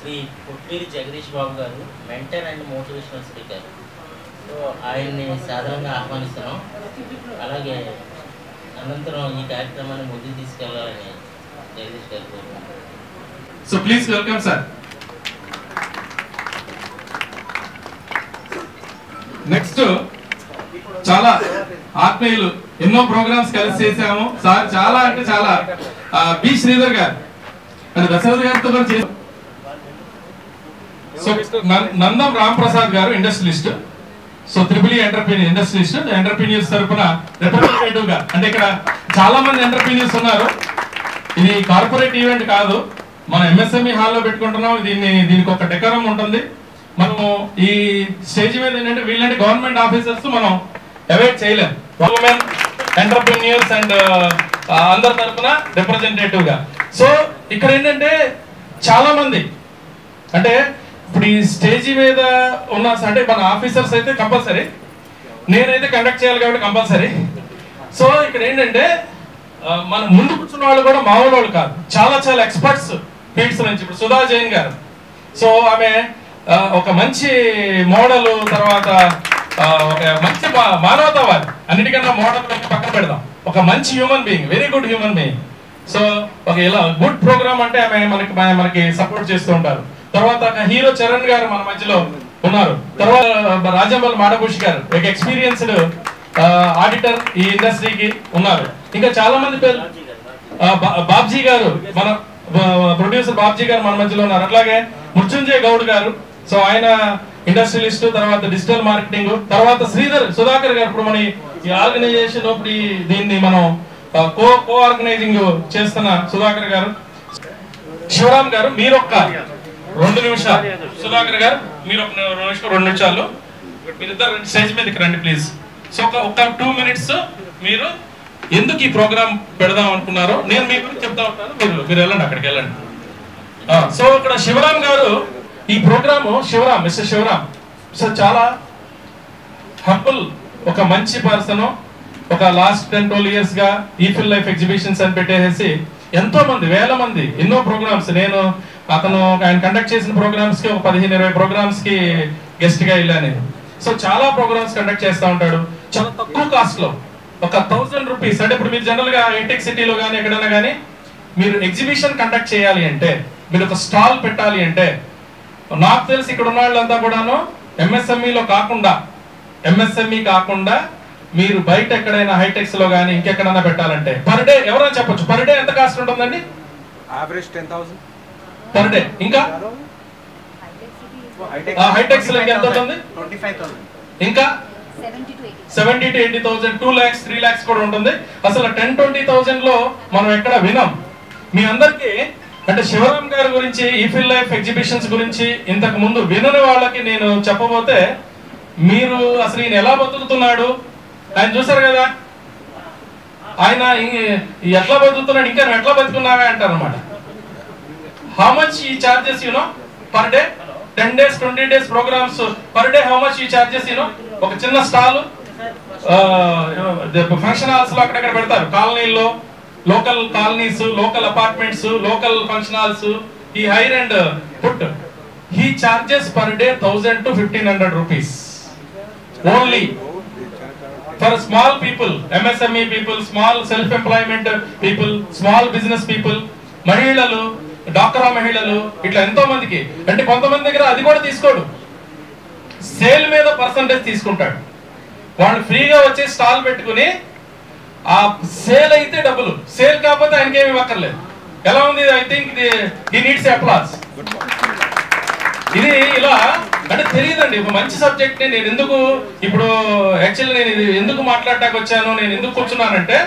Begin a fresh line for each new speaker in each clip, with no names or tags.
శ్రీ పుట్టిరి జగదీష్ బాబు గారు mentor and motivational speaker. So ఆయన్ని సాధారణంగా ఆహ్వానిస్తున్నాం. అలాగే అనంతరం ఈ కార్యక్రమాన్ని ముందుకు తీసుకెళ్లాలని జగదీష్ గారు కోరుకుంటున్నాం.
So please welcome sir. Next చాలా ఆత్మీయులు, ఎన్నో ప్రోగ్రామ్స్ కలిసి చేశాము సార్. చాలా అంటే చాలా బి శ్రీధర్ గారు అంటే దశరథ్ గారితో కూడా చేశాం. సో నందం రామ్ ప్రసాద్ గారు industrialist. So triple entrepreneur industrialist, entrepreneurs తరఫున రిప్రజెంటేటివ్ గా, అంటే ఇక్కడ చాలా మంది ఎంటర్ప్రీనియర్స్ ఉన్నారు. ఇది కార్పొరేట్ ఈవెంట్ కాదు, మనం ఎంఎస్ఎంఈ హాల్లో పెట్టుకుంటున్నాం. దీనికి ఒక డెకరం ఉంటుంది. మనము ఈ స్టేజ్ మీద ఏంటంటే వీళ్ళంటే గవర్నమెంట్ ఆఫీసర్స్ మనం అవాయిడ్ చేయలేం. ఉమెన్ ఎంటర్ప్రీనియర్స్ అండ్ అందరి తరఫున రిప్రజెంటేటివ్ గా. సో ఇక్కడ ఏంటంటే చాలా మంది, అంటే ఇప్పుడు ఈ స్టేజ్ మీద ఉన్న అంటే మన ఆఫీసర్స్ అయితే కంపల్సరీ, నేనైతే కండక్ట్ చేయాలి కాబట్టి కంపల్సరీ. సో ఇక్కడ ఏంటంటే మన ముందు కూర్చున్న వాళ్ళు కూడా మామూలు వాళ్ళు కాదు, చాలా చాలా ఎక్స్పర్ట్స్ ఫీల్డ్స్ నుంచి. ఇప్పుడు సుధా జైన్ గారు, సో ఆమె ఒక మంచి మోడల్, తర్వాత ఒక మంచి మానవతావాది, అన్నిటికన్నా మోడల్ పక్కన పెడదాం, ఒక మంచి human being, very good human being. So ఒక ఇలా గుడ్ ప్రోగ్రామ్ అంటే ఆమె మనకి సపోర్ట్ చేస్తూ ఉంటారు. తర్వాత హీరో చరణ్ గారు మన మధ్యలో ఉన్నారు. తర్వాత రాజంబల్ మాడభూషి గారు, ఒక ఎక్స్పీరియన్స్డ్ ఆడిటర్ ఈ ఇండస్ట్రీకి ఉన్నారు. ఇంకా చాలా మంది పేరు, బాబ్జీ గారు, మన ప్రొడ్యూసర్ బాబ్జీ గారు మన మధ్యలో ఉన్నారు. అట్లాగే మృత్యుంజయ్ గౌడ్ గారు, సో ఆయన ఇండస్ట్రియలిస్ట్, తర్వాత డిజిటల్ మార్కెటింగ్. తర్వాత సుధాకర్ గారు, ఇప్పుడు మన ఈ ఆర్గనైజేషన్ ఇప్పుడు దీన్ని మనం కో ఆర్గనైజింగ్ చేస్తున్న సుధాకర్ గారు. శివరామ్ గారు, మీరొక్క 2 నిమిషాలు. సుధాకర్ గారు మీరు ఒక 2 నిమిషాలు, మీరిద్దరు స్టేజ్ మీదకి రండి ప్లీజ్. సో ఒక 2 మినిట్స్ మీరు ఎందుకు ఈ ప్రోగ్రామ్ పెడదాం అనుకున్నారో నేను మీకు చెప్తా ఉంటాను, మీరు వెళ్ళండి, అక్కడికి వెళ్ళండి. సో ఇక్కడ శివరామ్ గారు ఈ ప్రోగ్రాము, మిస్టర్ శివరామ్ సో చాలా హంబుల్, ఒక మంచి పర్సన్. ఒక లాస్ట్ 10-12 ఇయర్స్ గా ఈఫిల్ లైఫ్ ఎగ్జిబిషన్స్ అని పెట్టేసి ఎంతో మంది, వేల మంది, ఎన్నో ప్రోగ్రామ్స్, ఆయన కండక్ట్ చేసిన ప్రోగ్రామ్స్ కి ఒక 15-20 ప్రోగ్రామ్స్ కి గెస్ట్ గా వెళ్ళాను నేను. సో చాలా ప్రోగ్రామ్స్ కండక్ట్ చేస్తూ ఉంటాడు, చాలా తక్కువ కాస్ట్ లో, ఒక 1000 రూపీస్. అంటే ఇప్పుడు మీరు జనరల్ గా హైటెక్ సిటీలో కానీ ఎక్కడైనా కానీ మీరు ఎగ్జిబిషన్ కండక్ట్ చేయాలి అంటే, మీరు ఒక స్టాల్ పెట్టాలి అంటే, నాకు తెలిసి ఇక్కడ ఉన్న వాళ్ళంతా కూడాను ఎంఎస్ఎంఈ కాకుండా మీరు బయట ఎక్కడైనా హైటెక్స్ లో కానీ ఇంకెక్కడైనా పెట్టాలంటే పర్ డే ఎవరైనా చెప్పొచ్చు, పర్ డే ఎంత కాస్ట్ ఉంటుందండి?
Average 10,000
per day. ఇంకా హైటెక్స్ లో ఎంత ఉంటుంది?
25,000.
ఇంకా 70 to 80,000, 2 lakhs, 3 lakhs కూడా ఉంటుంది. అసలు 10-20,000 లో మనం ఎక్కడ వినాం. మీ అందరికి అంటే శివరామ్ గారి గురించి, ఈఫిల్ లైఫ్ ఎగ్జిబిషన్స్ గురించి ఇంతకు ముందు వినని వాళ్ళకి నేను చెప్పబోతే, మీరు అసలు ఈయన ఎలా బతుకుతున్నాడు, ఆయన చూసారు కదా, ఆయన ఎట్లా బతుకుతున్నాడు, ఇంకా నువ్వు ఎట్లా బతుకున్నావే అంటారు అనమాట. How much he charges per day, 10 days 20 days programs per day, how much he charges ఒక చిన్న స్టాల్ ఫంక్షన్ హాల్స్ లో అక్కడెక్కడ పెడతారు, కాలనీల్లో, local colonies, local apartments, local function halls. He hire and put he charges per day 1000 to 1500 rupees only for small people, MSME people, small self employment people, small business people, మహిళలు, డాక్రా మహిళలు, ఇట్లా ఎంతో మందికి. అంటే కొంతమంది దగ్గర అది కూడా తీసుకోడు, సేల్ మీద పర్సంటేజ్ తీసుకుంటాడు. వాళ్ళు ఫ్రీగా వచ్చే స్టాల్ పెట్టుకుని ఆ సేల్ అయితే డబ్బులు, సేల్ కాకపోతే ఆయనకి ఏమి ఇవ్వక్కర్లేదు. ఎలా ఉంది? I think he needs applause. ఇది ఇలా అంటే తెలియదండి, ఒక మంచి సబ్జెక్ట్ ని నేను ఎందుకు ఇప్పుడు యాక్చువల్లీ నేను ఇది ఎందుకు మాట్లాడటానికి వచ్చాను, నేను ఎందుకు కూర్చున్నానంటే,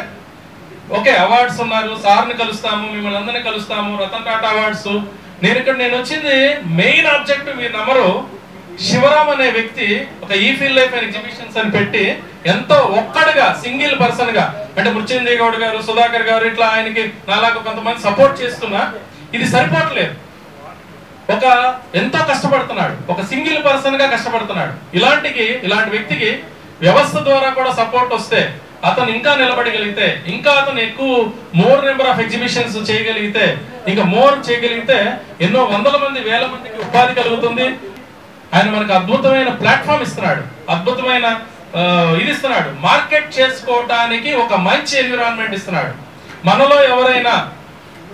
ఓకే అవార్డ్స్ ఉన్నారు, సార్ని కలుస్తాము, మిమ్మల్ని అందరినీ కలుస్తాము, రతన్ టాటా అవార్డ్స్. నేను వచ్చింది మెయిన్ ఆబ్జెక్టివ్, మీరు నమ్మరు, శివరామ్ అనే వ్యక్తి ఒక ఈఫిల్ లైఫ్ అండ్ ఎగ్జిబిషన్స్ అని పెట్టి ఎంతో ఒక్కడుగా సింగిల్ పర్సన్ గా, అంటే మృత్యుంజయ్ గౌడ్ గారు, సుధాకర్ గారు, ఇట్లా ఆయనకి నాలాగా కొంతమంది సపోర్ట్ చేస్తున్నా ఇది సరిపోవట్లేదు. ఒక ఎంతో కష్టపడుతున్నాడు, ఒక సింగిల్ పర్సన్ గా కష్టపడుతున్నాడు. ఇలాంటి వ్యక్తికి వ్యవస్థ ద్వారా కూడా సపోర్ట్ వస్తే, అతను ఇంకా నిలబడగలిగితే, ఇంకా అతను ఎక్కువ మోర్ నెంబర్ ఆఫ్ ఎగ్జిబిషన్స్ చేయగలిగితే, ఇంకా మోర్ చేయగలిగితే ఎన్నో వందల మంది వేల మందికి ఉపాధి కలుగుతుంది. ఆయన మనకు అద్భుతమైన ప్లాట్ఫామ్ ఇస్తున్నాడు, అద్భుతమైన ఇది ఇస్తున్నాడు, మార్కెట్ చేసుకోవడానికి ఒక మంచి ఎన్విరాన్మెంట్ ఇస్తున్నాడు. మనలో ఎవరైనా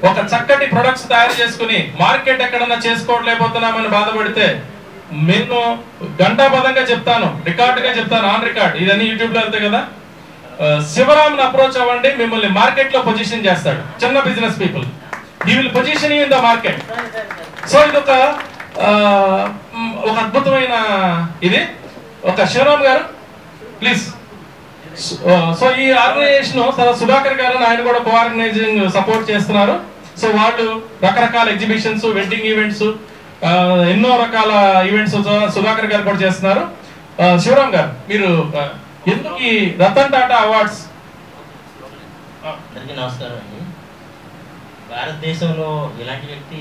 ఒక చక్కటి ప్రొడక్ట్స్ తయారు చేసుకుని మార్కెట్ ఎక్కడన్నా చేసుకోవట్లేకపోతున్నామని బాధపడితే నేను గంటాపదంగా చెప్తాను, రికార్డుగా చెప్తాను, ఆన్ రికార్డ్, ఇదన్నీ యూట్యూబ్ లో వెళ్తాయి కదా, శివరామ్ని అప్రోచ్ అవ్వండి, మిమ్మల్ని మార్కెట్ లో పొజిషన్ చేస్తాడు. చిన్న business people, he will position in the market. So ఇది ఒక అద్భుతమైన ఇది. ఒక శివరామ్ గారు ప్లీజ్. సో ఈ ఆర్గనైజేషన్ సుధాకర్ గారు ఆయన కూడా కోఆర్గనైజింగ్ సపోర్ట్ చేస్తున్నారు. సో వాళ్ళు రకరకాల ఎగ్జిబిషన్స్, వెడ్డింగ్ ఈవెంట్స్, ఎన్నో రకాల ఈవెంట్స్ సుధాకర్ గారు కూడా చేస్తున్నారు. శివరామ్ గారు మీరు ఎందుకు ఈ రతన్ టాటా అవార్డ్స్?
అందరికీ నమస్కారం అండి. భారతదేశంలో ఇలాంటి వ్యక్తి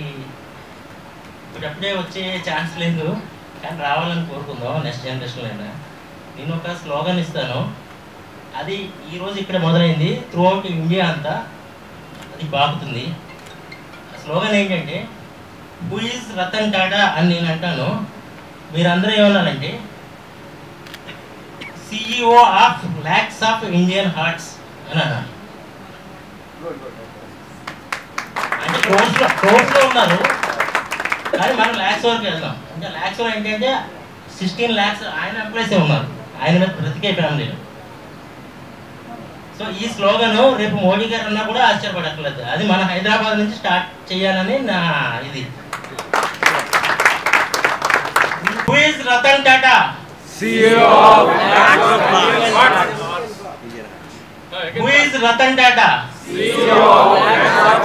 ఇప్పుడప్పుడే వచ్చే ఛాన్స్ లేదు, కానీ రావాలని కోరుకుందాం నెక్స్ట్ జనరేషన్లో అయినా. నేను ఒక స్లోగన్ ఇస్తాను, అది ఈరోజు ఇక్కడ మొదలైంది, త్రూ అవుట్ ఇండియా అంతా అది బాగుతుంది. స్లోగన్ ఏంటంటే హూ ఈజ్ రతన్ టాటా అని నేను అంటాను, మీరందరూ ఏమన్నారంటే CEO of lakhs of Indian hearts అని అన్నారు. అంటే క్రోర్స్లో ఉన్నారు, కానీ మనం ల్యాక్స్ వరకు వెళ్దాం. అంటే ల్యాక్స్లో ఏంటంటే 16 lakhs ఆయన ఎంప్లాయీసే ఉన్నారు, ఆయన మీద బ్రతికే ఫ్యామిలీలో. సో ఈ స్లోగన్ రేపు మోడీ గారు అన్నా కూడా ఆశ్చర్యపడక్కర్లేదు, అది మన హైదరాబాద్ నుంచి స్టార్ట్ చేయాలని నా ఇది. Who is Ratan Tata?
CEO of Lakhs of Indian Hearts.
Who is Ratan Tata?
CEO of Lakhs of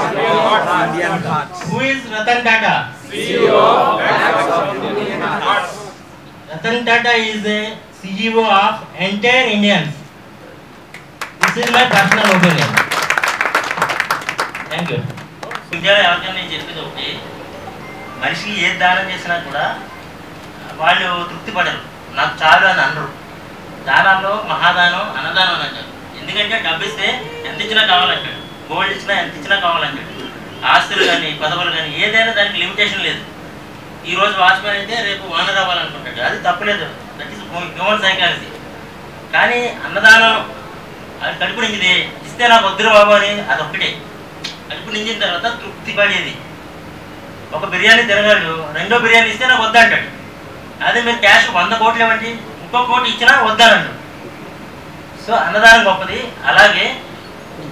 Indian Hearts.
Who is Ratan Tata?
CEO of Lakhs of Indian Hearts.
Ratan Tata is the CEO of entire Indians. This is my personal opinion. Thank you. ఇండియాలో ఎవరికైనా నేను చెప్పేది ఒకటి, మనిషికి ఏ దానం చేసినా కూడా వాళ్ళు తృప్తి పడరు, నాకు చాలు అని అనరు. దానాల్లో మహాదానం, అన్నదానం అని అంటారు. ఎందుకంటే డబ్బు ఇస్తే ఎంత ఇచ్చినా కావాలంటాడు, గోల్డ్ ఇచ్చినా ఎంత ఇచ్చినా కావాలంటాడు. ఆస్తులు కానీ పదవులు కానీ ఏదైనా దానికి లిమిటేషన్ లేదు. ఈరోజు వాచ్మెన్ అయితే రేపు ఓనర్ అవ్వాలనుకుంటాడు, అది తప్పలేదు, దట్ ఈస్ హ్యూమన్ సైకాలజీ. కానీ అన్నదానం అది కడుపు నిండిది, ఇస్తే నాకు వద్దురు బాబు అని అదొక్కటే. కడుపు నిండిన తర్వాత తృప్తి పడేది. ఒక బిర్యానీ తినగలడు, రెండో బిర్యానీ ఇస్తే నాకు వద్దంటాడు. అదే మీరు క్యాష్ 100 కోట్లు ఇవ్వండి, ఇంకో కోటి ఇచ్చినా వద్దానంటాడు. సో అన్నదానం గొప్పది. అలాగే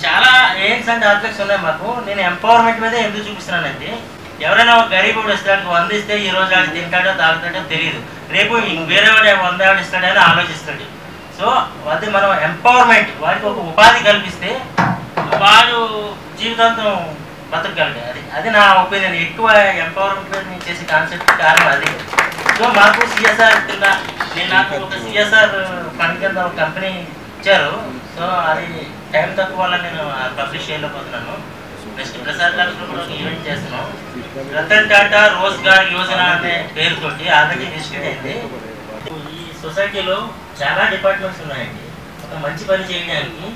చాలా ఎయిమ్స్ అండ్ ఆబ్జెక్ట్స్ ఉన్నాయి మాకు. నేను ఎంపవర్మెంట్ మీద ఎందుకు చూపిస్తున్నానంటే, ఎవరైనా ఒక గరీబుడు ఇస్తాడు 100 ఇస్తే ఈ రోజు వాడు తింటాడో తాగుతాడో తెలియదు, రేపు వేరే వాడు 100 ఇస్తాడని ఆలోచిస్తాడు. సో అది మనం ఎంపవర్మెంట్, వాడికి ఒక ఉపాధి కల్పిస్తే వాడు జీవితాంతం బతకగలడు. అది నా ఒపీనియన్. ఎక్కువ ఎంపవర్మెంట్ మీద నేను చేసే కాన్సెప్ట్ కారణం అది. సో మాకు సిఎస్ఆర్ కింద నాకు ఒక సిఎస్ఆర్ ఫండ్ కింద ఒక కంపెనీ ఇచ్చారు. సో అది టైం తక్కువ వల్ల నేను పబ్లిష్ చేయలేకపోతున్నాను. నెక్స్ట్ ప్రసాద్ గారితో కూడా ఒక ఈవెంట్ చేస్తున్నాం. రతన్ టాటా రోజ్గార్ యోజన అనే పేరుతోటి ఆల్రెడీ రిజిస్టర్ అయింది. ఈ సొసైటీలో చాలా డిపార్ట్మెంట్స్ ఉన్నాయండి. ఒక మంచి పని చేయడానికి,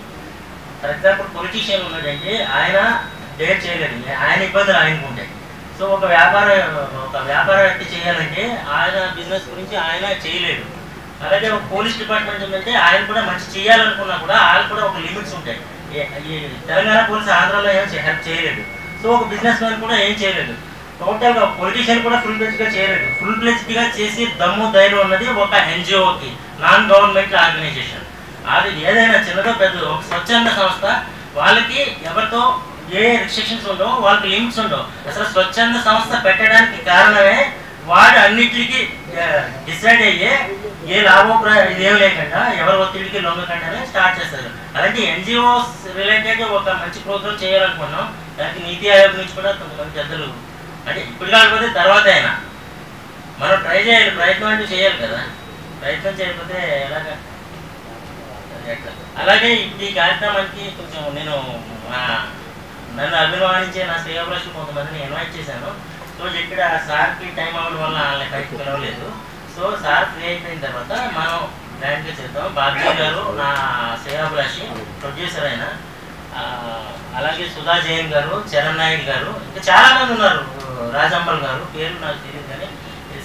ఫర్ ఎగ్జాంపుల్ పొలిటీషియన్ ఉన్నాడంటే ఆయన డేట్ చేయలేడు, ఆయన ఇబ్బందులు ఆయనకు ఉంటాయి. సో ఒక వ్యాపారవేత్త చేయాలంటే ఆయన బిజినెస్ గురించి ఆయన చేయలేడు. అలాగే ఒక పోలీస్ డిపార్ట్మెంట్ ఉందంటే ఆయన కూడా మంచి చేయాలనుకున్నా కూడా వాళ్ళకి కూడా ఒక లిమిట్స్ ఉంటాయి. ఈ తెలంగాణ పోలీస్ ఆంధ్రాలో ఏం హెల్ప్ చేయలేదు. సో ఒక బిజినెస్ మ్యాన్ కూడా ఏం చేయలేదు. టోటల్గా పొలిటీషియన్ కూడా ఫుల్ ప్లెజ్డ్గా చేయలేదు. ఫుల్ ప్లెజ్డ్గా చేసి దమ్ము ధైర్యం ఉన్నది ఒక ఎన్జిఓకి, నాన్ గవర్నమెంట్ ఆర్గనైజేషన్. అది ఏదైనా చిన్నదో పెద్దదో ఒక స్వచ్ఛంద సంస్థ, వాళ్ళకి ఎవరితో ఏ రిస్ట్రిక్షన్స్ ఉండవు, వాళ్ళకి లిమిట్స్ ఉండవు. అసలు స్వచ్ఛంద సంస్థ పెట్టడానికి కారణమే వాడు అన్నిటికీ డిసైడ్ అయ్యే ఏ ఇదేం లేకుండా ఎవరి ఒత్తిడికి లొంగకుండానే స్టార్ట్ చేస్తారు. అలాంటి ఎన్జిఓస్ రిలేటెడ్ ఒక మంచి ప్రోగ్రామ్ చేయాలనుకున్నాం. దానికి నీతి ఆయోగ్ నుంచి కూడా కొంతమంది పెద్దలు, అంటే ఇప్పుడు కాకపోతే తర్వాత అయినా మనం ట్రై చేయాలి, ప్రయత్నం అంటూ చేయాలి కదా. ప్రయత్నం చేయకపోతే ఎలాగా? అలాగే ఈ కార్యక్రమానికి కొంచెం నేను నన్ను అభిమానించే నా శ్రేయోభిలాషులు కొంతమందిని ఇన్వైట్ చేశాను. సో ఇక్కడ సార్కి టైం అవ్వడం వల్ల వాళ్ళని పైకి పిలవలేదు. సో సార్ ఫ్రీ అయిపోయిన తర్వాత మనం గ్రాండ్గా చేద్దాం. బాబ్జీ గారు నా శ్రేయోభిలాషి, ప్రొడ్యూసర్ అయిన అలాగే సుధా జైన్ గారు, చరణ్ నాయుడు గారు, ఇంకా చాలామంది ఉన్నారు. రాజంబల్ గారు, పేరు నాకు తెలియదు కానీ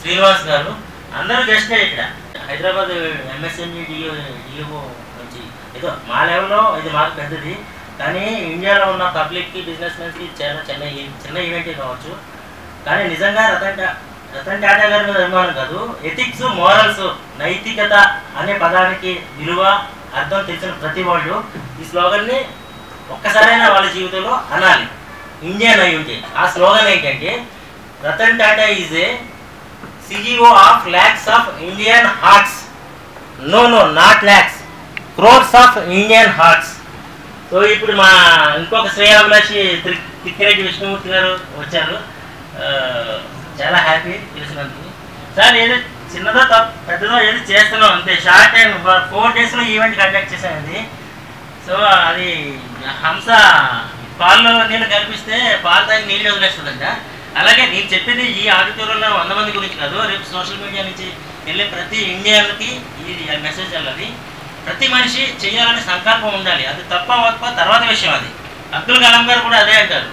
శ్రీనివాస్ గారు, అందరూ గెస్టే ఇక్కడ. హైదరాబాద్ ఎంఎస్ఎంఈ డిఓ నుంచి ఏదో మా లెవెల్లో ఇది మాకు పెద్దది, కానీ ఇండియాలో ఉన్న పబ్లిక్కి బిజినెస్ మెన్స్కి చిన్న ఈవెంటే కావచ్చు. కానీ నిజంగా రతన్ టాటా గారి మీద అభిమానం కాదు, ఎథిక్స్, మోరల్స్, నైతికత అనే పదానికి విలువ అర్థం తెలిసిన ప్రతి వాళ్ళు ఈ స్లోగన్ని ఒక్కసారైనా వాళ్ళ జీవితంలో అనాలి, ఇండియన్ అయి ఉంటే. ఆ స్లోగన్ ఏంటంటే Ratan Tata is a CEO of lakhs of Indian hearts. No not lakhs, crores of Indian hearts. So ఇప్పుడు మా ఇంకొక శ్రేయాభిలాషి తిక్కిరెడ్డి విష్ణుమూర్తి గారు వచ్చారు. చాలా హ్యాపీ తెలిసినందుకు. సార్ ఏదో చిన్నదో పెద్దదో ఏదో చేస్తున్నాం అంతే. షార్ట్ టైం 4 daysలో ఈవెంట్ కండక్ట్ చేశానండి. సో అది హంస పాల్లో నీళ్ళు కల్పిస్తే పాలు తాగి నీళ్ళు వదిలేస్తుందంట. అలాగే నేను చెప్పింది ఈ ఆడిటోరియంలో 100 మంది గురించి కాదు, రేపు సోషల్ మీడియా నుంచి వెళ్ళే ప్రతి ఇండియన్కి ఇది మెసేజ్ వెళ్ళాలి. ప్రతి మనిషి చేయాలనే సంకల్పం ఉండాలి. అది తప్ప తర్వాత విషయం. అది అబ్దుల్ కలాం గారు కూడా అదే అంటారు,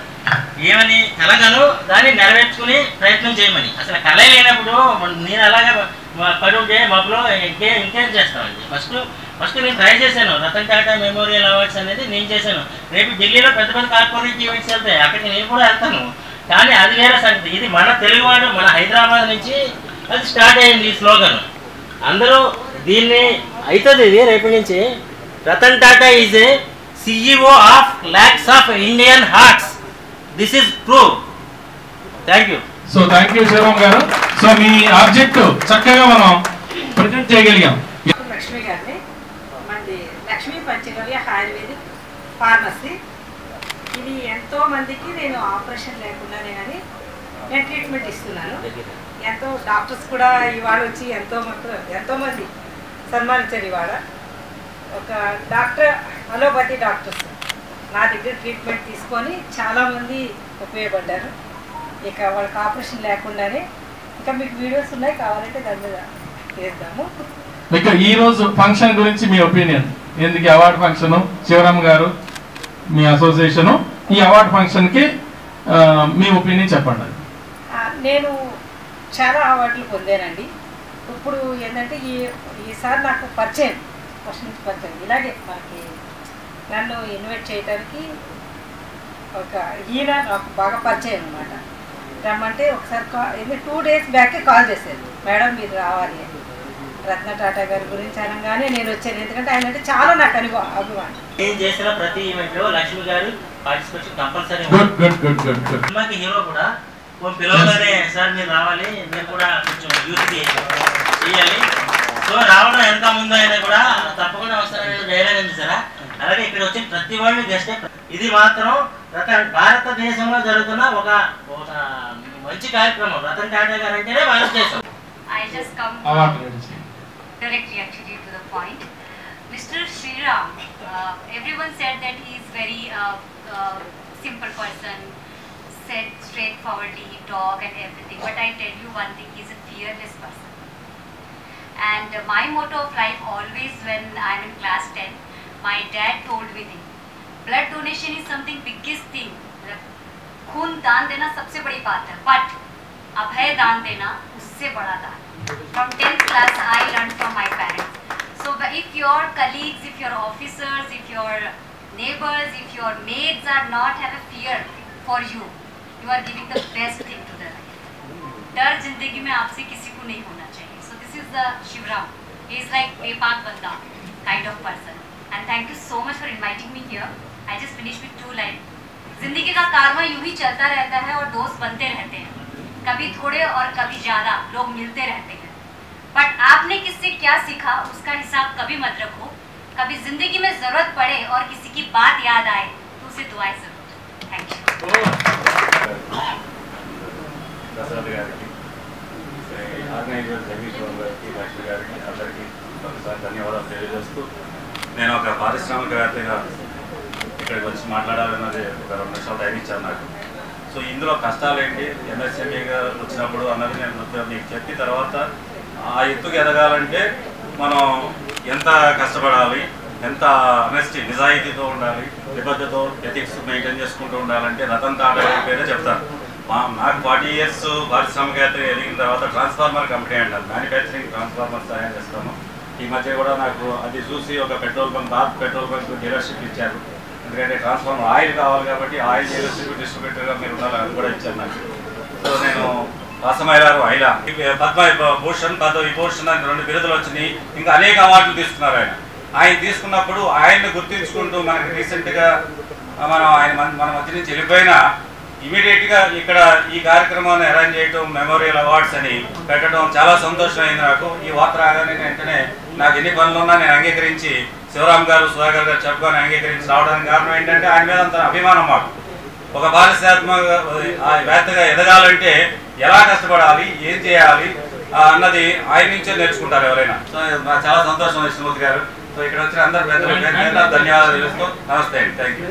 ఏమని కలగను దాన్ని నెరవేర్చుకుని ప్రయత్నం చేయమని. అసలు కళ లేనప్పుడు నేను అలాగే పడి ఉంటే మబ్బులో ఇంకేం చేస్తామండి. ఫస్ట్ నేను ట్రై చేశాను. రతన్ టాటా మెమోరియల్ అవార్డ్స్ అనేది నేను చేశాను. రేపు ఢిల్లీలో పెద్ద కార్పొరేట్ ఈవెంట్స్ వెళ్తాయి, అక్కడికి నేను కూడా వెళ్తాను. కానీ అది వేరే సంగతి. ఇది మన తెలుగువాడు, మన హైదరాబాద్ నుంచి అది స్టార్ట్ అయ్యింది ఈ స్లోగన్. అందరూ దీన్ని అవుతుంది. ఇది రేపటి నుంచి Ratan Tata is a CEO of lakhs of Indian hearts. This is true. Thank you.
So thank you Shivaram garu. So me object చక్కగా మనం ప్రజెంట్ చేయగలిగాం.
లక్ష్మి గారిని, మంది లక్ష్మీ పంచగవ్య ఆయుర్వేదిక్ ఫార్మసీ. ఇది ఎంతో మందికి నేను ఆపరేషన్ లేకుండానే కానీ నేను ట్రీట్మెంట్ ఇస్తున్నాను. ఎంతో డాక్టర్స్ కూడా ఇవాళ వచ్చి ఎంతోమంది సన్మానించారు. ఇవాళ ఒక డాక్టర్, అలోపతి డాక్టర్స్ నా దగ్గర ట్రీట్మెంట్ తీసుకొని చాలామంది ఉపయోగపడ్డారు. ఇక వాళ్ళకి ఆపరేషన్ లేకుండానే. ఇంకా మీకు వీడియోస్ ఉన్నాయి, కావాలంటే దాని మీద చేద్దాము.
ఇక ఈ రోజు ఫంక్షన్ గురించి మీ ఒపీనియన్. ఎందుకు అవార్డు ఫంక్షన్, శివరామ్ గారు మీ అసోసియేషను, ఈ అవార్డు ఫంక్షన్కి మీ ఒపీనియన్ చెప్పండి.
నేను చాలా అవార్డులు పొందానండి. ఇప్పుడు ఏంటంటే ఈసారి నాకు పరిచయం, ఫస్ట్ నుంచి పరిచయం. ఇలాగే మనకి నన్ను ఇన్వైట్ చేయడానికి ఒక ఈయన నాకు బాగా పరిచయం అనమాట. రమ్మంటే ఒకసారి 2 days బ్యాకే కాల్ చేశారు, మేడం మీరు రావాలి అని. రత్న టాటా గారి గురించి అనగానే నేను వచ్చాను. ఎందుకంటే ఆయన అంటే చాలా నాకు అభిమానం.
నేను చేసిన ప్రతి ఈవెంట్లో లక్ష్మి గారు పార్టిసిపేషన్ కంపల్సరీ. సినిమాకి హీరో కూడా పిలవగానే సార్ మీరు రావాలి, మీరు కూడా కొంచెం యూజ్ చేయాలి. సో రావడం ఎంత ముందు అయినా కూడా తప్పకుండా వస్తారని డైలాగ్ ఉంది సార్. అలాగే ఇక్కడ వచ్చి ప్రతి వాళ్ళు గెస్టే. ఇది మాత్రం భారతదేశంలో జరుగుతున్న ఒక మంచి కార్యక్రమం. రతన్ టాటా గారు అంటేనే భారతదేశం.
I just come directly actually to the point. Mr. Shriram, everyone said that he is very simple person, said straightforwardly, dog and everything. But I tell you one thing, he is a fearless person. And my motto of life always when I am in class 10, my dad told me thing, blood donation is something biggest thing. खून दान देना सबसे बड़ी बात है, but अभय दान देना उससे बड़ा दान. From 10th class I learned from my parents. So if your colleagues, if your officers, if your neighbors, if your maids are not have a fear for you, you are giving the best thing to their life. डर जिंदगी में आपसे किसी को नहीं होना चाहिए. So this is the Shivram. He is like Bepak Banda kind of person. And thank you so much for inviting me here. I just finished with 2 lines. जिंदगी का कारवां यूं ही चलता रहता है और दोस्त बनते रहते हैं. कभी थोड़े और कभी ज़्यादा लोग मिलते रहते हैं. बट आपने किससे क्या सीखा उसका हिसाब कभी मत रखो. कभी जिंदगी में ज़रूरत पड़े और किसी की बात याद आए तो उसे दुआएं ज़रूर. Thank you.
దశరథ గారికి, ఆర్గనైజర్ జగదీశ్వరం గారికి, లక్ష్మి గారికి అందరికీ ఒకసారి ధన్యవాదాలు తెలియజేస్తూ, నేను ఒక పారిశ్రామికవేత్తగా ఇక్కడికి వచ్చి మాట్లాడాలన్నది ఒక 2 నిమిషాలు టైం ఇచ్చాను నాకు. సో ఇందులో కష్టాలు ఏంటి, ఎంఎస్ఎంఈగా వచ్చినప్పుడు అన్నది నేను మీకు చెప్పిన తర్వాత ఆ ఎత్తుకు ఎదగాలంటే మనం ఎంత కష్టపడాలి, ఎంత ఆనెస్టీ నిజాయితీతో ఉండాలి, నిబద్ధతో ఎథిక్స్ మెయింటైన్ చేసుకుంటూ ఉండాలంటే రతన్ టాటా గారి పేరే చెప్తారు. నాకు 40 years పారిశ్రామికవేత్త ఎదిగిన తర్వాత ట్రాన్స్ఫార్మర్ కంపెనీ అంటారు, మ్యానుఫ్యాక్చరింగ్ ట్రాన్స్ఫార్మర్ తయారు చేస్తాము. ఈ మధ్య కూడా నాకు అది చూసి ఒక petrol bunk, Bharat petrol bunk dealership ఇచ్చారు. ఎందుకంటే ట్రాన్స్ఫార్మర్ ఆయిల్ కావాలి కాబట్టి ఆయిల్ డీలర్షిప్ డిస్ట్రిబ్యూటర్గా మీరు ఉండాలి, అది కూడా ఇచ్చారు నాకు. సో నేను వాసమయ్యారు అయిలా పద్మభూషణ్, పద్మవిభూషణ్ అని 2 బిరుదులు వచ్చినాయి. ఇంకా అనేక అవార్డులు తీసుకున్నారు ఆయన తీసుకున్నప్పుడు ఆయన్ని గుర్తించుకుంటూ మనకి రీసెంట్గా మన మధ్య నుంచి వెళ్ళిపోయినా ఇమీడియట్గా ఇక్కడ ఈ కార్యక్రమాన్ని అరేంజ్ చేయడం, మెమోరియల్ అవార్డ్స్ అని పెట్టడం చాలా సంతోషమైంది నాకు. ఈ వార్త రాగానే వెంటనే నాకు ఎన్ని పనులున్నా నేను అంగీకరించి శివరామ్ గారు, సుధాకర్ గారు చెప్పుకొని అంగీకరించి రావడానికి కారణం ఏంటంటే ఆయన మీద అంత అభిమానం మాకు. ఒక పారిశ్రామికవేత్తగా ఎదగాలంటే ఎలా కష్టపడాలి, ఏం చేయాలి అన్నది ఆయన నుంచే నేర్చుకుంటారు ఎవరైనా. సో నాకు చాలా సంతోషం విష్ణుమూర్తి గారు. సో ఇక్కడ వచ్చిన అందరు పెద్దలు ధన్యవాదాలు తెలుస్తూ నమస్తే అండి. Thank you.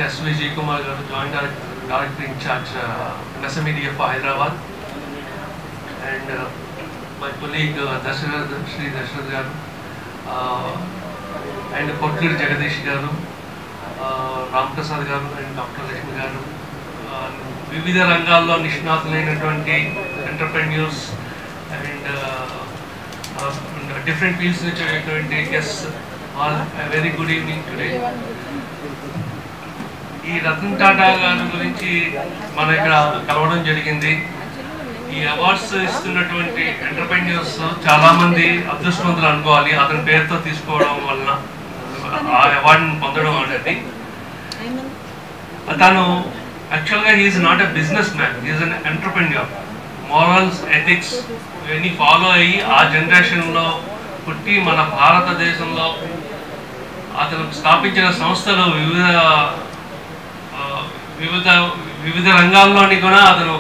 ఎస్వి కుమార్ గారు, joint director in charge MSM Media for Hyderabad, and my colleague Sri Dasharat garu, and Kotlur Jagadish garu, Ram Prasad garu and Dr. Lakshmi garu, వివిధ రంగాల్లో నిష్ణాతులైనటువంటి ఎంటర్‌ప్రెన్యూర్స్ అండ్ డిఫరెంట్ ఫీల్డ్స్ నుంచి వచ్చేటువంటి guests, all very good evening today. ఈ రతన్ టాటా గారి గురించి మనం ఇక్కడ కలవడం జరిగింది. ఈ అవార్డ్స్ ఇస్తున్నటువంటి ఎంటర్‌ప్రెన్యూర్స్ చాలామంది అదృష్టవంతులు అనుకోవాలి అతని పేరుతో తీసుకోవడం వలన, ఆ అవార్డుని పొందడం అనేది. తను యాక్చువల్గా he's not a businessman, he's an entrepreneur. Morals, ethics ఇవన్నీ ఫాలో అయ్యి ఆ జనరేషన్లో పుట్టి మన భారతదేశంలో అతను స్థాపించిన సంస్థలు వివిధ రంగాల్లోని కూడా అతను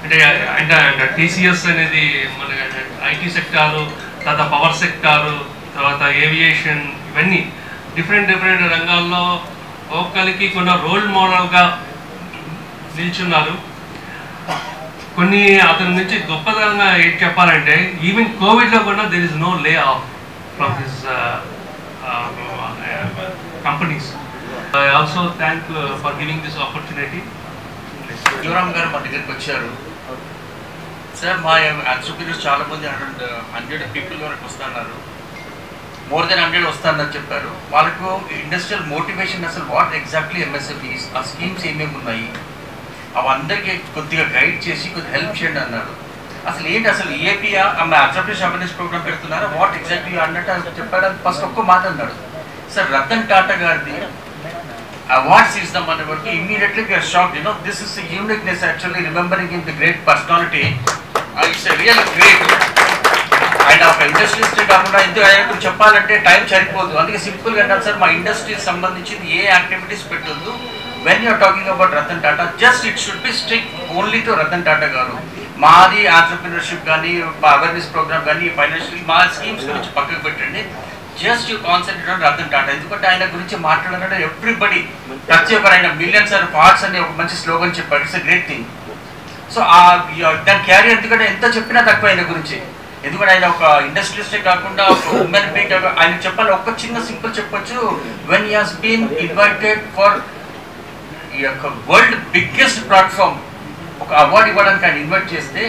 అంటే టీసీఎస్ అనేది మన ఐటీ సెక్టారు, తర్వాత పవర్ సెక్టారు, తర్వాత ఏవియేషన్, ఇవన్నీ డిఫరెంట్ రంగాల్లో ఒక్కొక్కరికి కొన్ని రోల్ మోడల్గా నిల్చున్నారు. కొన్ని అతని నుంచి గొప్పతనంగా ఏం చెప్పాలంటే ఈవెన్ కోవిడ్లో కూడా there is no lay off from his companies. I also thank for giving this opportunity.
Shivaram garu మా దగ్గరికి వచ్చారు. సార్ మా ఎంటర్‌ప్రెన్యూర్స్ చాలా మంది 100 పీపుల్ వరకు వస్తున్నారు, మోర్ దెన్ 100 వస్తారని చెప్పారు. వాళ్ళకు ఇండస్ట్రియల్ మోటివేషన్ అసలు వాట్ ఎగ్జాక్ట్లీ ఎంఎస్ఎంఈస్, ఆ స్కీమ్స్ ఏమేమి ఉన్నాయి అవందరికీ కొద్దిగా గైడ్ చేసి కొద్దిగా హెల్ప్ చేయండి అన్నారు. అసలు ఏంటి అసలు ఏపీఆ ఎంటర్‌ప్రెన్యూర్స్ అవేర్నెస్ ప్రోగ్రామ్ పెడుతున్నారా, వాట్ ఎగ్జాక్ట్లీ అన్నట్టు చెప్పాడు. ఫస్ట్ ఒక్క మాట అన్నాడు, సార్ రతన్ టాటా గారిది awards is the money work. Immediately we are shocked. You know, this is a uniqueness actually, remembering him, the great personality. It's a really great. And our industries కాకుండా ఇంత ఆయనకు చెప్పాలంటే టైం సరిపోదు, అందుకే సింపుల్గా అంటారు సార్ మా ఇండస్ట్రీకి సంబంధించింది ఏ యాక్టివిటీస్ పెట్టొద్దు. When you're talking about Ratan Tata, just it should be strict only to Ratan Tata garu. మాది ఆంటర్‌ప్రెన్యూర్షిప్ కానీ, అవేర్నెస్ ప్రోగ్రామ్ కానీ, ఫైనాన్షియల్ మా స్కీమ్స్ గురించి పక్కకు పెట్టండి. Just you concentrate on Ratan Tata. ఎందుకంటే ఆయన గురించి మాట్లాడాలంటే ఎవ్రీబడి, ప్రతి ఒక్కరు, ఆయన మిలియన్స్ ఆర్ పార్ట్స్ అని ఒక మంచి స్లోగన్ చెప్పాడు. It's a great thing. So దాని క్యారీ ఎందుకంటే ఎంత చెప్పినా తక్కువ ఆయన గురించి. ఎందుకంటే ఆయన ఒక ఇండస్ట్రియలిస్టే కాకుండా ఒక ఉమెన్ బీట్ ఆయన చెప్పాలి. ఒక చిన్న సింపుల్ చెప్పొచ్చు, when he has been invited for ఈ యొక్క వరల్డ్ బిగ్గెస్ట్ ప్లాట్ఫామ్ ఒక అవార్డు ఇవ్వడానికి ఆయన ఇన్వైట్ చేస్తే,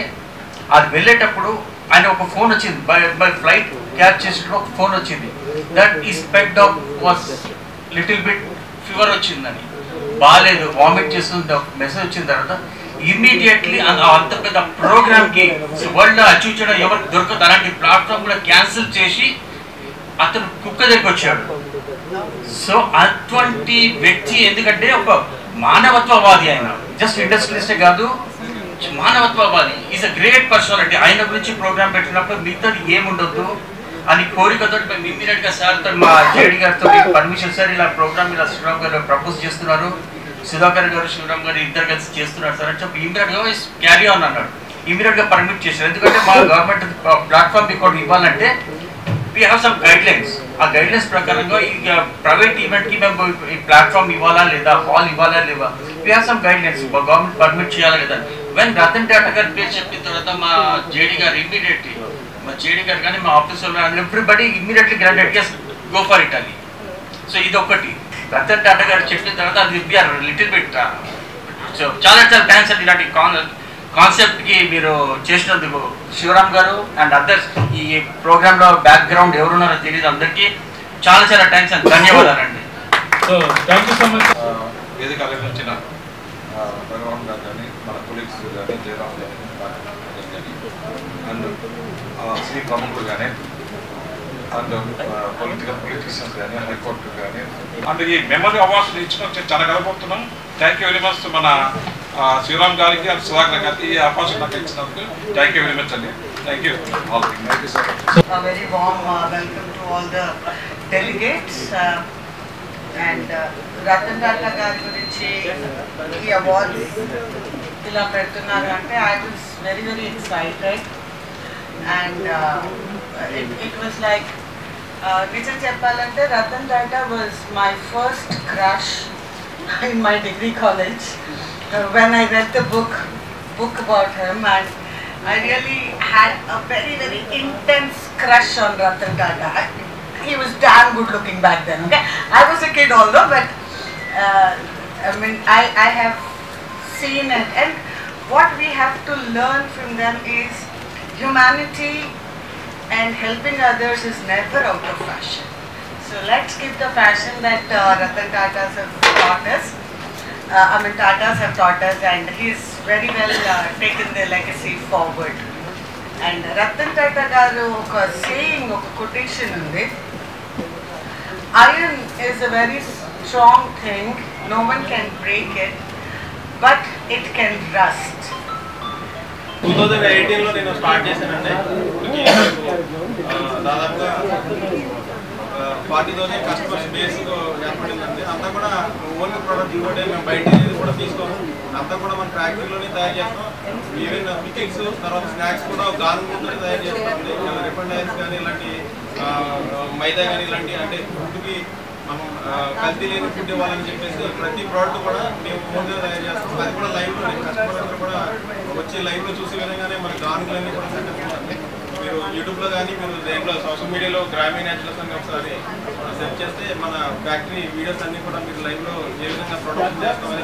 అది వెళ్ళేటప్పుడు ఆయన ఒక ఫోన్ వచ్చింది, బై ఫ్లైట్ క్యాచ్ చేసేటప్పుడు ఒక ఫోన్ వచ్చింది, that is pet dog was little bit fever వచ్చిందని, బాగాలేదు, వామిట్ చేస్తుంది, ఒక మెసేజ్ వచ్చిన తర్వాత ఇమ్మీడియట్లీ అంత పెద్ద ప్రోగ్రామ్కి వరల్డ్లో అచీవ్ చేయడం ఎవరికి దొరకదు అలాంటి ప్లాట్ఫామ్ కూడా క్యాన్సిల్ చేసి అతను కుక్క దగ్గరికి వచ్చాడు. సో అటువంటి వ్యక్తి ఎందుకంటే ఒక మానవత్వవాది, ఆయన జస్ట్ ఇండస్ట్రియలిస్టే కాదు, మానవత్వవాది. Is a great personality. ఆయన గురించి ప్రోగ్రామ్ పెట్టినప్పుడు మిగతాది ఏముండొద్దు అని కోరికతో మేము ఇమ్మీడియట్గా సార్తో మా జేడి గారితో పర్మిషన్ సార్ ఇలా ప్రోగ్రామ్ ఇలా శివరామ్ గారు ప్రపోజ్ చేస్తున్నారు, సుధాకర్ గారు శివరామ్ గారు ఇద్దరు కలిసి చేస్తున్నారు సార్ అని చెప్పి ఇమ్మీడియట్గా క్యారీ ఆన్ అన్నాడు. ఇమ్మీడియట్గా పర్మిట్ చేశారు. ఎందుకంటే మా గవర్నమెంట్ ప్లాట్ఫామ్ ఇక్కడ ఇవ్వాలంటే we have some guide lines. ఆ గైడ్ లైన్స్ ప్రకారంగా ఈ ప్రైవేట్ ఈవెంట్కి మేము ఈ ప్లాట్ఫామ్ ఇవ్వాలా లేదా, హాల్ ఇవ్వాలా లేదా, we have some guide lines. Government permit చేయాలా లేదా. వెన్ రతన్ టాటా గారి పేరు చెప్పిన తర్వాత మా జేడీ గారు ఇమ్మీడియట్లీ, మా జేడీ గారు కానీ మా ఆఫీస్ వాళ్ళు everybody immediately granted. Yes go for Italy. So ఇది ఒకటి. రతన్ టాటా గారు చెప్పిన తర్వాత అది విఆర్ లిటిల్ బిట్. సో చాలా చాలా థ్యాంక్స్ అండి ఇలాంటి కాన్సెప్ట్కి మీరు చేసినందుకు శివరామ్ గారు అండ్ అదర్స్. ఈ ప్రోగ్రాంలో బ్యాక్గ్రౌండ్ ఎవరున్నారో తెలియదు అందరికీ చాలా చాలా థ్యాంక్స్ అండి, ధన్యవాదాలండి.
So thank you so much.
వేదిక అలంకరించిన భగవాన్ గారు కానీ మన కొలీగ్స్ కానీ జయరామ్ కానీ అండ్ శ్రీ ప్రముఖులు కానీ అండ్ పొలిటీషియన్స్ కానీ హైకోర్టు కానీ అండ్ ఈ మెమరీ అవార్డ్స్ ఇచ్చిన చాలా గర్వపడుతున్నాం. థ్యాంక్ యూ వెరీ మచ్ మన శివరామ్ గారికి అండ్ సుధాకర్ గారికి ఈ అవకాశం నాకు ఇచ్చినందుకు థ్యాంక్ యూ వెరీ మచ్ అండి. Thank you all. Thank you so much.
A very warm welcome to all the delegates and Ratan Tata గారి గురించి ఈ అవార్డ్స్ ఇలా పెడుతున్నారు అంటే I was very very excited and it was like నిజం చెప్పాలంటే Ratan Tata was my first crush in my degree college when I read the book about him, and I really had a very very intense crush on Ratan Tata. He was damn good looking back then. Okay, I was a kid although, but I mean I have seen it, and what we have to learn from them is humanity and helping others is never out of fashion. So let's keep the fashion that Ratan Tatas have taught us. Tatas have taught us, and he's very well taken their legacy forward. And Ratan Tata garu oka saying, oka quotation undi, iron is a very strong thing, no one can break it, but it can rust.
2018లో నేను start చేశానండి. దాదాపుగా 40,000 customers base ఏర్పడిందండి. అంతా కూడా own product ఇంకోటి మేము బయట కూడా తీసుకోము, అంతా కూడా మన ఫ్యాక్టరీలోనే తయారు చేస్తాం. ఈవెన్ పికిల్స్ తర్వాత స్నాక్స్ కూడా గార్మెంట్లోనే తయారు చేస్తామండి. రిఫండ్ ఆయిల్స్ కానీ ఇలాంటి మైదా కానీ ఇలాంటి అంటే ఫుడ్కి మనం కల్తీ లేని ఫుడ్ ఇవ్వాలని చెప్పేసి ప్రతి ప్రోడక్ట్ కూడా మేము ఓన్గా తయారు చేస్తాం. అది కూడా లైవ్లో కస్టమర్ అందరూ కూడా వచ్చి లైవ్లో చూసే విధంగానే మన గానుగులన్నీ కూడా సెటప్ ఉంటుంది. మీరు యూట్యూబ్లో కానీ మీరు దేంట్లో సోషల్ మీడియాలో గ్రామీణ నేచురల్స్ అని ఒకసారి సెర్చ్ చేస్తే మన ఫ్యాక్టరీ వీడియోస్ అన్నీ కూడా మీరు లైవ్లో ఏ విధంగా ప్రొడక్షన్ చేస్తామని